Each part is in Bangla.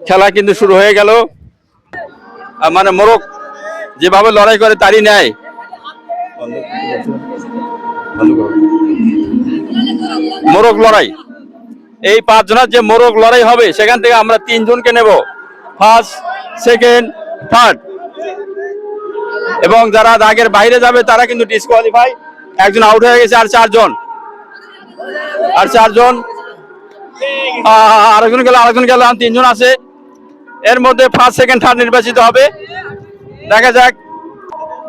খেলা কিন্তু শুরু হয়ে গেল। মানে মোরগ যেভাবে লড়াই করে তারই ন্যায় মোরগ লড়াই, এই 5 জনের যে মোরগ লড়াই হবে সেখান থেকে আমরা 3 জনকে নেব, ফার্স্ট, সেকেন্ড, থার্ড। এবং যারা দাগের বাইরে যাবে তারা কিন্তু ডিসকোয়ালিফাই, একজন আউট হয়ে গেছে। আর 4 জন, আরেকজন গেল, 3 জন আছে। এর মধ্যে ফার্স্ট, সেকেন্ড, থার্ড নির্বাচিত হবে। দেখা যাক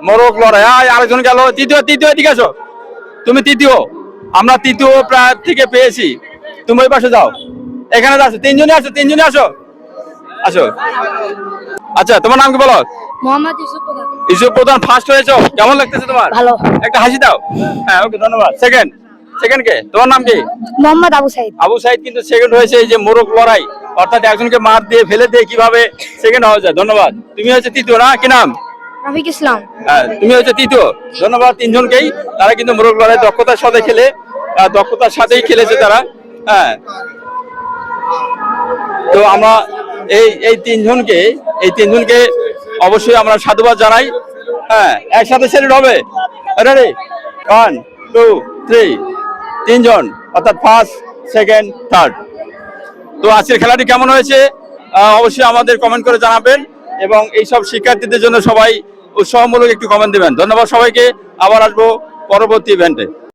মোরগ লড়াই। আরেকজন গেল, তৃতীয় এদিকে আসো, তুমি তৃতীয়, আমরা তৃতীয় প্রার্থীকে পেয়েছি, তুমি ওই পাশে যাও। এখানে আসো, 3 জনই আসো, 3 জনই আসো, আসো। আচ্ছা, তোমার নাম কি বলো? মোহাম্মদ ইউসুফ প্রধান। ইউসুফ প্রধান ফার্স্ট হয়েছো, কেমন লাগতেছে তোমার? ভালো। একটা হাসি দাও। হ্যাঁ, ওকে, ধন্যবাদ। সেকেন্ড কে? তোমার নাম কি? মোহাম্মদ আবু সাইদ। আবু সাইদ কিন্তু সেকেন্ড হয়েছে। এই যে মোরগ লড়াই, অর্থাৎ একজনকে মার দিয়ে ফেলে দিয়ে কিভাবে সেকেন্ড হওয়া যায়। ধন্যবাদ। তুমি হচ্ছে তৃতীয় না, কি নাম? রফিক ইসলাম। হ্যাঁ, তুমি হচ্ছে তৃতীয়। ধন্যবাদ 3 জনকেই। তারা কিন্তু মোরগ লড়াই দক্ষতার সাথে দক্ষতার সাথেই খেলেছে তারা। হ্যাঁ, তো আমরা এই 3 জনকে অবশ্যই আমরা সাধুবাদ জানাই। হ্যাঁ, একসাথে সেলিব্রেট হবে। রেডি, 1 2 3, 3 জন, অর্থাৎ ফার্স্ট, সেকেন্ড, থার্ড। তো আজকের খেলাটি কেমন হয়েছে অবশ্যই আমাদের কমেন্ট করে জানাবেন, এবং এইসব শিক্ষার্থীদের জন্য সবাই উৎসাহমূলক একটু কমেন্ট দেবেন। ধন্যবাদ সবাইকে। আবার আসবো পরবর্তী ইভেন্টে।